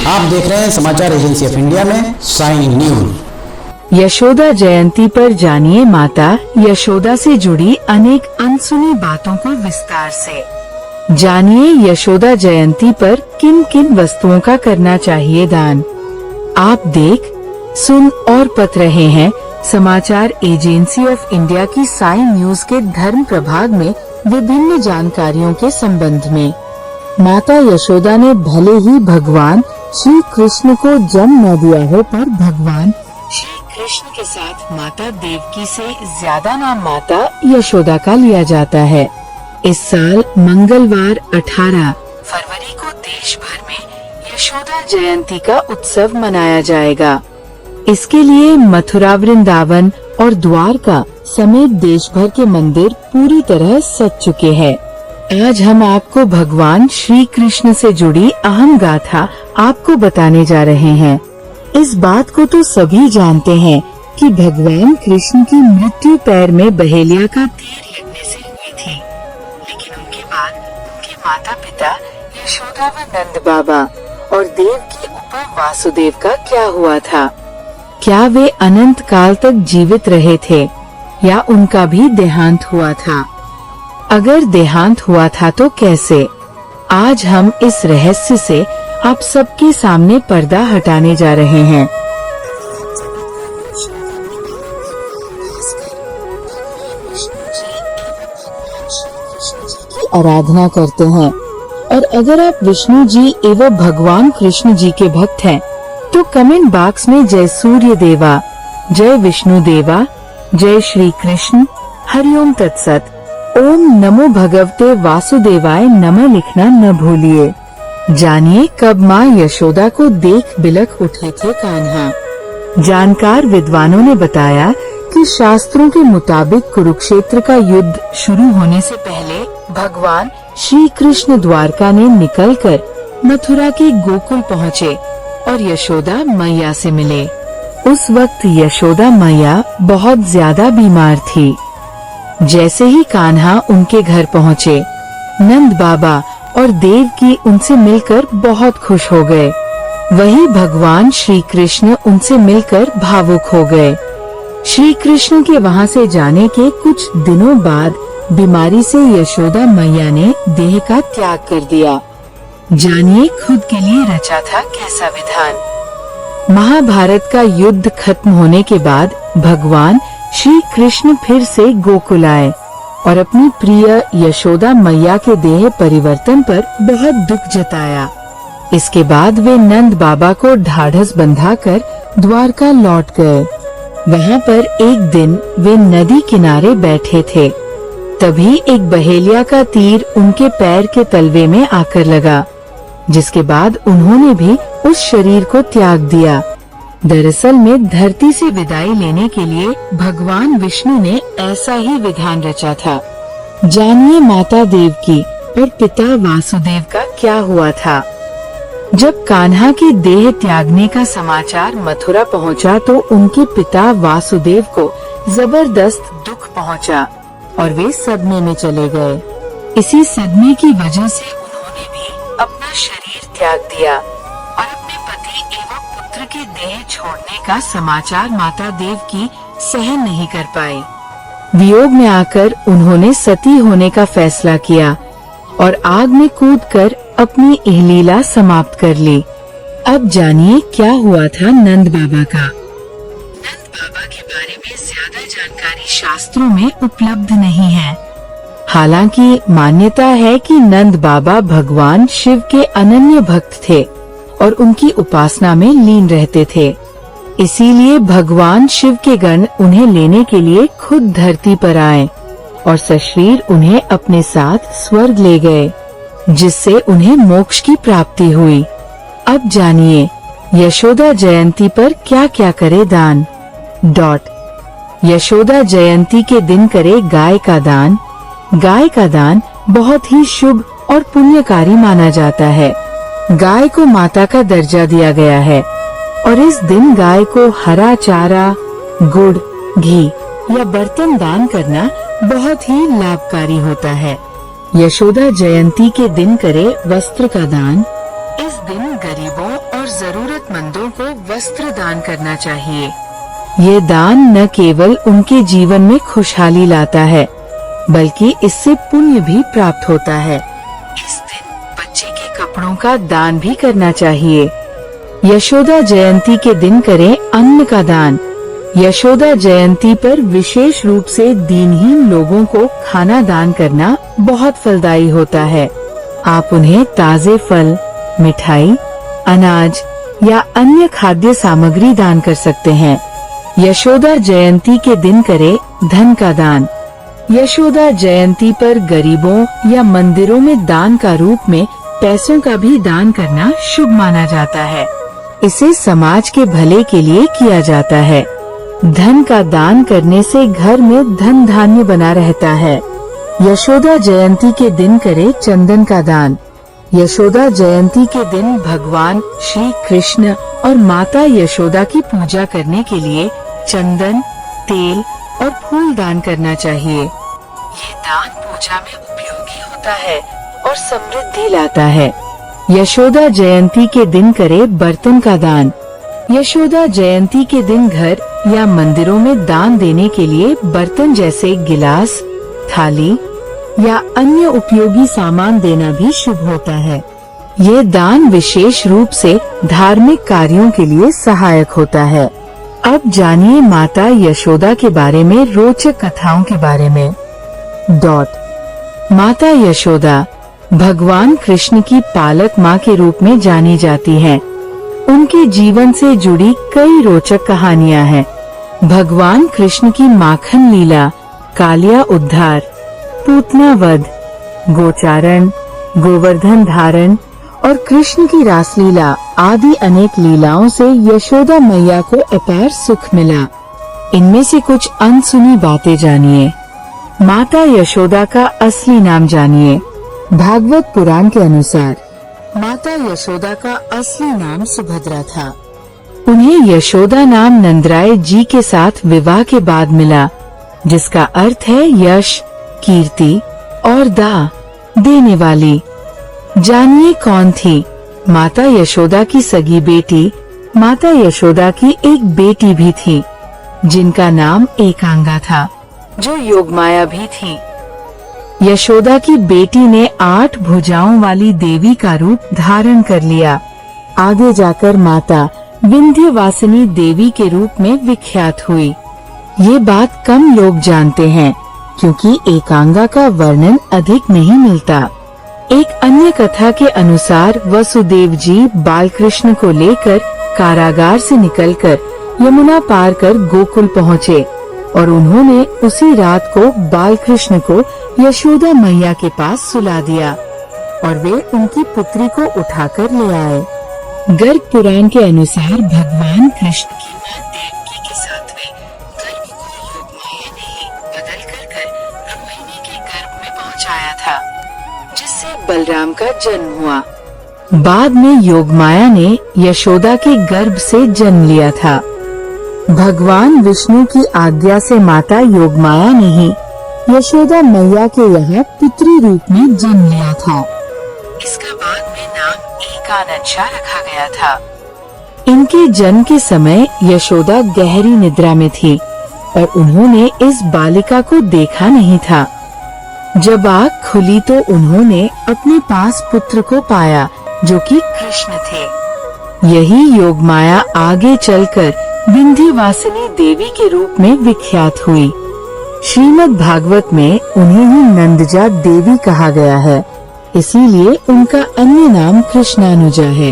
आप देख रहे हैं समाचार एजेंसी ऑफ इंडिया में साइन न्यूज। यशोदा जयंती पर जानिए माता यशोदा से जुड़ी अनेक अनसुनी बातों को विस्तार से। जानिए यशोदा जयंती पर किन किन वस्तुओं का करना चाहिए दान। आप देख, सुन और पढ़ रहे हैं समाचार एजेंसी ऑफ इंडिया की साइन न्यूज के धर्म प्रभाग में विभिन्न जानकारियों के संबंध में। माता यशोदा ने भले ही भगवान श्री कृष्ण को जन्म न दिया हो, पर भगवान श्री कृष्ण के साथ माता देवकी से ज्यादा नाम माता यशोदा का लिया जाता है। इस साल मंगलवार 18 फरवरी को देश भर में यशोदा जयंती का उत्सव मनाया जाएगा। इसके लिए मथुरा, वृंदावन और द्वारका समेत देश भर के मंदिर पूरी तरह सज चुके हैं। आज हम आपको भगवान श्री कृष्ण से जुड़ी अहम गाथा आपको बताने जा रहे हैं। इस बात को तो सभी जानते हैं कि भगवान कृष्ण की मृत्यु पैर में बहेलिया का तीर लगने से हुई थी, लेकिन उनके बाद उनके माता पिता यशोदा व नंद बाबा और देव के ऊपर वासुदेव का क्या हुआ था? क्या वे अनंत काल तक जीवित रहे थे या उनका भी देहांत हुआ था? अगर देहांत हुआ था तो कैसे? आज हम इस रहस्य से आप सबके सामने पर्दा हटाने जा रहे हैं। आराधना करते हैं, और अगर आप विष्णु जी एवं भगवान कृष्ण जी के भक्त हैं तो कमेंट बॉक्स में जय सूर्य देवा, जय विष्णु देवा, जय श्री कृष्ण, हरिओम तत्सत, ओम नमो भगवते वासुदेवाय नमः लिखना न भूलिए। जानिए कब माँ यशोदा को देख बिलख उठे थे कान्हा। जानकार विद्वानों ने बताया कि शास्त्रों के मुताबिक कुरुक्षेत्र का युद्ध शुरू होने से पहले भगवान श्री कृष्ण द्वारका ने निकलकर मथुरा के गोकुल पहुँचे और यशोदा मैया से मिले। उस वक्त यशोदा मैया बहुत ज्यादा बीमार थी। जैसे ही कान्हा उनके घर पहुँचे, नंद बाबा और देवकी उनसे मिलकर बहुत खुश हो गए। वही भगवान श्री कृष्ण उनसे मिलकर भावुक हो गए। श्री कृष्ण के वहाँ से जाने के कुछ दिनों बाद बीमारी से यशोदा मैया ने देह का त्याग कर दिया। जानिए खुद के लिए रचा था कैसा विधान। महाभारत का युद्ध खत्म होने के बाद भगवान श्री कृष्ण फिर से गोकुल आए और अपनी प्रिय यशोदा मैया के देह परिवर्तन पर बहुत दुख जताया। इसके बाद वे नंद बाबा को ढाढ़स बंधाकर द्वारका लौट गए। वहाँ पर एक दिन वे नदी किनारे बैठे थे, तभी एक बहेलिया का तीर उनके पैर के तलवे में आकर लगा, जिसके बाद उन्होंने भी उस शरीर को त्याग दिया। दरअसल में धरती से विदाई लेने के लिए भगवान विष्णु ने ऐसा ही विधान रचा था। जानिए माता देवकी और पिता वासुदेव का क्या हुआ था। जब कान्हा के देह त्यागने का समाचार मथुरा पहुंचा तो उनके पिता वासुदेव को जबरदस्त दुख पहुंचा और वे सदमे में चले गए। इसी सदमे की वजह से उन्होंने भी अपना शरीर त्याग दिया और अपने पति एवं पुत्र के देह छोड़ने का समाचार माता देवकी सहन नहीं कर पाई। वियोग में आकर उन्होंने सती होने का फैसला किया और आग में कूदकर अपनी इहलीला समाप्त कर ली। अब जानिए क्या हुआ था नंद बाबा का। नंद बाबा के बारे में ज्यादा जानकारी शास्त्रों में उपलब्ध नहीं है। हालांकि मान्यता है कि नंद बाबा भगवान शिव के अनन्य भक्त थे और उनकी उपासना में लीन रहते थे। इसीलिए भगवान शिव के गण उन्हें लेने के लिए खुद धरती पर आए और सशरीर उन्हें अपने साथ स्वर्ग ले गए, जिससे उन्हें मोक्ष की प्राप्ति हुई। अब जानिए यशोदा जयंती पर क्या क्या करे दान। यशोदा जयंती के दिन करे गाय का दान। गाय का दान बहुत ही शुभ और पुण्यकारी माना जाता है। गाय को माता का दर्जा दिया गया है और इस दिन गाय को हरा चारा, गुड़, घी या बर्तन दान करना बहुत ही लाभकारी होता है। यशोदा जयंती के दिन करे वस्त्र का दान। इस दिन गरीबों और और जरूरतमंदों को वस्त्र दान करना चाहिए। ये दान न केवल उनके जीवन में खुशहाली लाता है, बल्कि इससे पुण्य भी प्राप्त होता है। इस दिन बच्चे के कपड़ों का दान भी करना चाहिए। यशोदा जयंती के दिन करें अन्न का दान। यशोदा जयंती पर विशेष रूप से दीनहीन लोगों को खाना दान करना बहुत फलदायी होता है। आप उन्हें ताजे फल, मिठाई, अनाज या अन्य खाद्य सामग्री दान कर सकते हैं। यशोदा जयंती के दिन करें धन का दान। यशोदा जयंती पर गरीबों या मंदिरों में दान का रूप में पैसों का भी दान करना शुभ माना जाता है। इसे समाज के भले के लिए किया जाता है। धन का दान करने से घर में धन धान्य बना रहता है। यशोदा जयंती के दिन करें चंदन का दान। यशोदा जयंती के दिन भगवान श्री कृष्ण और माता यशोदा की पूजा करने के लिए चंदन, तेल और फूल दान करना चाहिए। ये दान पूजा में उपयोगी होता है और समृद्धि लाता है। यशोदा जयंती के दिन करें बर्तन का दान। यशोदा जयंती के दिन घर या मंदिरों में दान देने के लिए बर्तन जैसे गिलास, थाली या अन्य उपयोगी सामान देना भी शुभ होता है। ये दान विशेष रूप से धार्मिक कार्यों के लिए सहायक होता है। अब जानिए माता यशोदा के बारे में रोचक कथाओं के बारे में। माता यशोदा भगवान कृष्ण की पालक माँ के रूप में जानी जाती हैं। उनके जीवन से जुड़ी कई रोचक कहानियाँ हैं। भगवान कृष्ण की माखन लीला, कालिया उद्धार, पूतना वध, गोचारण, गोवर्धन धारण और कृष्ण की रासलीला आदि अनेक लीलाओं से यशोदा मैया को अपार सुख मिला। इनमें से कुछ अनसुनी बातें जानिए। माता यशोदा का असली नाम जानिए। भागवत पुराण के अनुसार माता यशोदा का असली नाम सुभद्रा था। उन्हें यशोदा नाम नंदराय जी के साथ विवाह के बाद मिला, जिसका अर्थ है यश, कीर्ति और दा देने वाली। जानिए कौन थी माता यशोदा की सगी बेटी। माता यशोदा की एक बेटी भी थी, जिनका नाम एकांगा था, जो योगमाया भी थी। यशोदा की बेटी ने 8 भुजाओं वाली देवी का रूप धारण कर लिया। आगे जाकर माता विंध्यवासिनी देवी के रूप में विख्यात हुई। ये बात कम लोग जानते हैं, क्योंकि एकांगा का वर्णन अधिक नहीं मिलता। एक अन्य कथा के अनुसार वसुदेव जी बालकृष्ण को लेकर कारागार से निकलकर यमुना पार कर गोकुल पहुँचे और उन्होंने उसी रात को बालकृष्ण को यशोदा मैया के पास सुला दिया और वे उनकी पुत्री को उठाकर ले आए। गर्ग पुराण के अनुसार भगवान कृष्ण की मां देवकी के 7वें गर्भ को योगमाया ने ही बदल कर रोहिणी के गर्भ में पहुंचाया था, जिससे बलराम का जन्म हुआ। बाद में योगमाया ने यशोदा के गर्भ से जन्म लिया था। भगवान विष्णु की आज्ञा से माता योगमाया ने ही यशोदा मैया के यहाँ पुत्री रूप में जन्म लिया था। इसका बाद में नाम एकानंशा रखा गया था। इनके जन्म के समय यशोदा गहरी निद्रा में थी और उन्होंने इस बालिका को देखा नहीं था। जब आँख खुली तो उन्होंने अपने पास पुत्र को पाया, जो कि कृष्ण थे। यही योगमाया आगे चलकर विंध्यवासिनी देवी के रूप में विख्यात हुई। श्रीमद् भागवत में उन्हें ही नंदजा देवी कहा गया है, इसीलिए उनका अन्य नाम कृष्णानुजा है।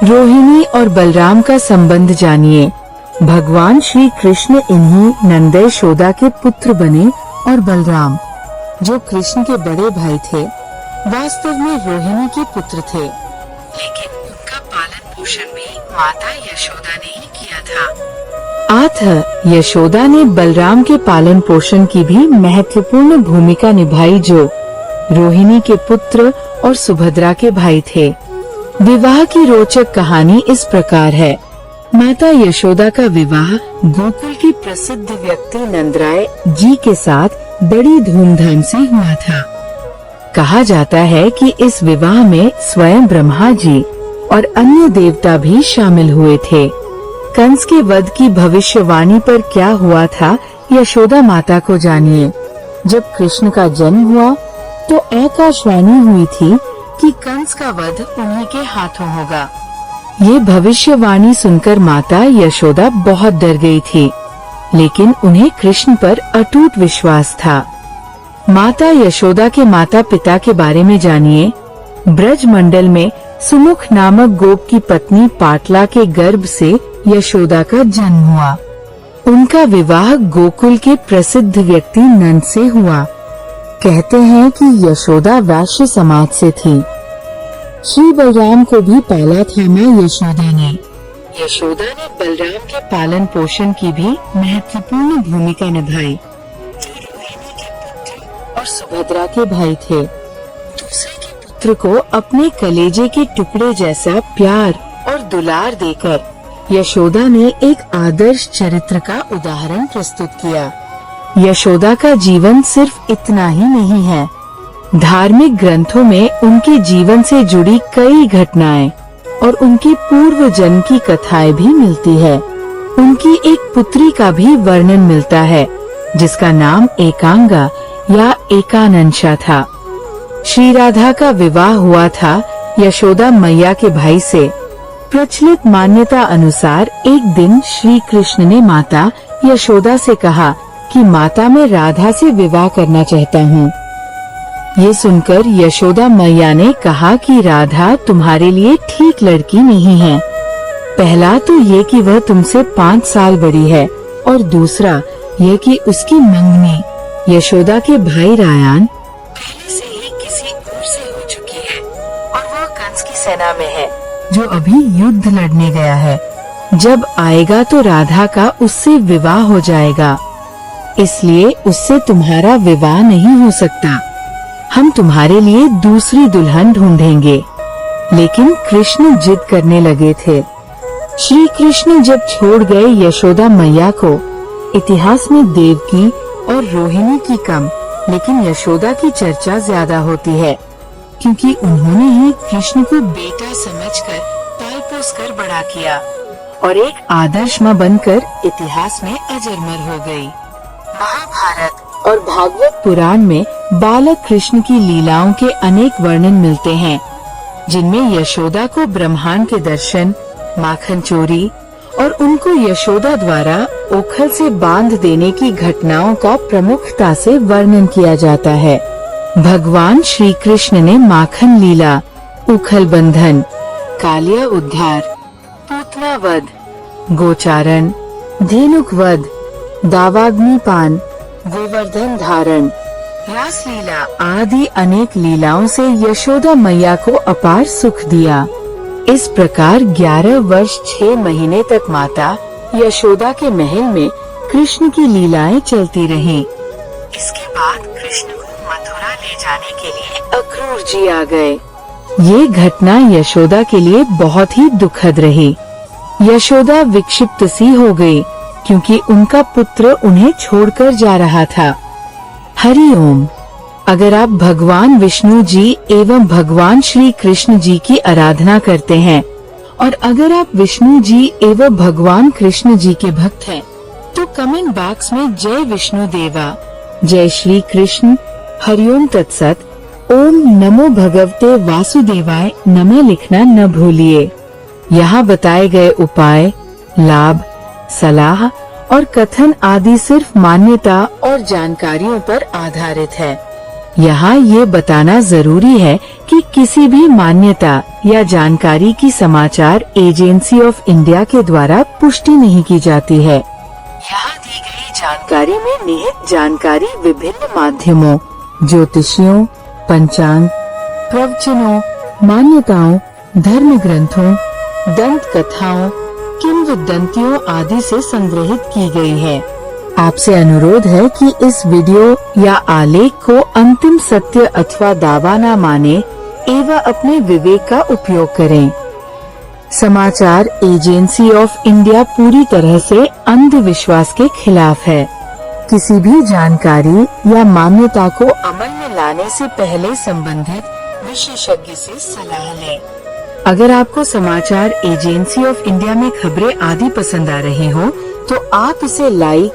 रोहिणी और बलराम का संबंध जानिए। भगवान श्री कृष्ण इन्हीं नंद यशोदा के पुत्र बने और बलराम, जो कृष्ण के बड़े भाई थे, वास्तव में रोहिणी के पुत्र थे, लेकिन उनका पालन पोषण भी माता यशोदा ने ही किया था। अतः यशोदा ने बलराम के पालन पोषण की भी महत्वपूर्ण भूमिका निभाई, जो रोहिणी के पुत्र और सुभद्रा के भाई थे। विवाह की रोचक कहानी इस प्रकार है। माता यशोदा का विवाह गोकुल के प्रसिद्ध व्यक्ति नंदराय जी के साथ बड़ी धूमधाम से हुआ था। कहा जाता है कि इस विवाह में स्वयं ब्रह्मा जी और अन्य देवता भी शामिल हुए थे। कंस के वध की भविष्यवाणी पर क्या हुआ था, यशोदा माता को जानिए। जब कृष्ण का जन्म हुआ तो आकाशवाणी हुई थी कि कंस का वध उन्हीं के हाथों होगा। ये भविष्यवाणी सुनकर माता यशोदा बहुत डर गई थी, लेकिन उन्हें कृष्ण पर अटूट विश्वास था। माता यशोदा के माता पिता के बारे में जानिए। ब्रज मंडल में सुमुख नामक गोप की पत्नी पाटला के गर्भ से यशोदा का जन्म हुआ। उनका विवाह गोकुल के प्रसिद्ध व्यक्ति नंद से हुआ। कहते हैं कि यशोदा वैश्य समाज से थी। श्री बलराम को भी पाला था मां यशोदा ने। यशोदा ने बलराम के पालन पोषण की भी महत्वपूर्ण भूमिका निभाई। और सुभद्रा के भाई थे। दूसरे के पुत्र को अपने कलेजे के टुकड़े जैसा प्यार और दुलार देकर यशोदा ने एक आदर्श चरित्र का उदाहरण प्रस्तुत किया। यशोदा का जीवन सिर्फ इतना ही नहीं है। धार्मिक ग्रंथों में उनके जीवन से जुड़ी कई घटनाएं और उनके पूर्व जन्म की कथाएं भी मिलती है। उनकी एक पुत्री का भी वर्णन मिलता है, जिसका नाम एकांगा या एकानंशा था। श्री राधा का विवाह हुआ था यशोदा मैया के भाई से। प्रचलित मान्यता अनुसार एक दिन श्री कृष्ण ने माता यशोदा से कहा कि माता मैं राधा से विवाह करना चाहता हूँ। ये सुनकर यशोदा मैया ने कहा कि राधा तुम्हारे लिए ठीक लड़की नहीं है। पहला तो ये कि वह तुमसे 5 साल बड़ी है, और दूसरा ये कि उसकी मंगनी यशोदा के भाई रायान पहले से ही किसी और से हो चुकी है, और वह कंस की सेना में है, जो अभी युद्ध लड़ने गया है। जब आएगा तो राधा का उससे विवाह हो जाएगा, इसलिए उससे तुम्हारा विवाह नहीं हो सकता। हम तुम्हारे लिए दूसरी दुल्हन ढूंढेंगे। लेकिन कृष्ण जिद करने लगे थे। श्री कृष्ण जब छोड़ गए यशोदा मैया को, इतिहास में देवकी और रोहिणी की कम, लेकिन यशोदा की चर्चा ज्यादा होती है, क्योंकि उन्होंने ही कृष्ण को बेटा समझकर पाल पोस कर बड़ा किया और एक आदर्श मां बनकर इतिहास में अजरमर हो गई। महाभारत और भागवत पुराण में बालक कृष्ण की लीलाओं के अनेक वर्णन मिलते हैं, जिनमें यशोदा को ब्रह्मांड के दर्शन, माखन चोरी और उनको यशोदा द्वारा ओखल से बांध देने की घटनाओं का प्रमुखता से वर्णन किया जाता है। भगवान श्री कृष्ण ने माखन लीला, उखल बंधन, कालिया उद्धार, पूतना वध, गोचारण, धेनुक वध, दावाग्नि पान, गोवर्धन धारण, रास लीला आदि अनेक लीलाओं से यशोदा मैया को अपार सुख दिया। इस प्रकार 11 वर्ष 6 महीने तक माता यशोदा के महल में कृष्ण की लीलाएं चलती रहीं। इसके बाद कृष्ण को मथुरा ले जाने के लिए अक्रूर जी आ गए। ये घटना यशोदा के लिए बहुत ही दुखद रही। यशोदा विक्षिप्त सी हो गई, क्योंकि उनका पुत्र उन्हें छोड़कर जा रहा था। हरि ओम। अगर आप भगवान विष्णु जी एवं भगवान श्री कृष्ण जी की आराधना करते हैं और अगर आप विष्णु जी एवं भगवान कृष्ण जी के भक्त हैं, तो कमेंट बॉक्स में जय विष्णु देवा, जय श्री कृष्ण, हरिओम तत्सत, ओम नमो भगवते वासुदेवाय नमः लिखना न भूलिए। यहाँ बताए गए उपाय, लाभ, सलाह और कथन आदि सिर्फ मान्यता और जानकारियों पर आधारित है। यहाँ ये बताना जरूरी है कि किसी भी मान्यता या जानकारी की समाचार एजेंसी ऑफ इंडिया के द्वारा पुष्टि नहीं की जाती है। यहाँ दी गई जानकारी में निहित जानकारी विभिन्न माध्यमों, ज्योतिषियों, पंचांग, प्रवचनों, मान्यताओं, धर्म ग्रंथों, दंत कथाओं, किंवदंतियों आदि से संग्रहित की गई है। आपसे अनुरोध है कि इस वीडियो या आलेख को अंतिम सत्य अथवा दावा न माने एवं अपने विवेक का उपयोग करें। समाचार एजेंसी ऑफ इंडिया पूरी तरह से अंधविश्वास के खिलाफ है। किसी भी जानकारी या मान्यता को अमल में लाने से पहले संबंधित विशेषज्ञ से सलाह लें। अगर आपको समाचार एजेंसी ऑफ इंडिया में खबरें आदि पसंद आ रही हो तो आप इसे लाइक,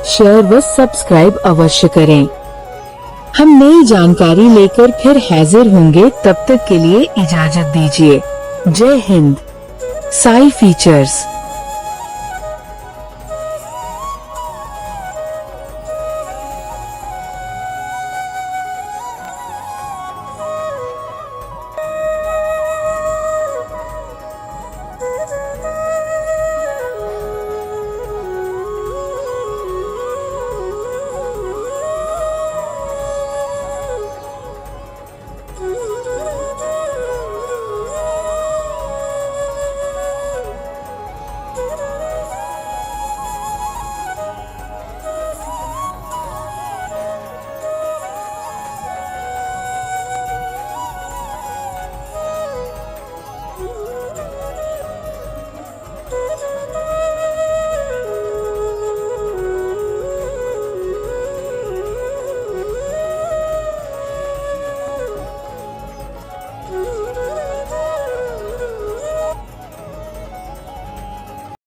शेयर व सब्सक्राइब अवश्य करें। हम नई जानकारी लेकर फिर हाजिर होंगे, तब तक के लिए इजाजत दीजिए। जय हिंद। साई फीचर्स।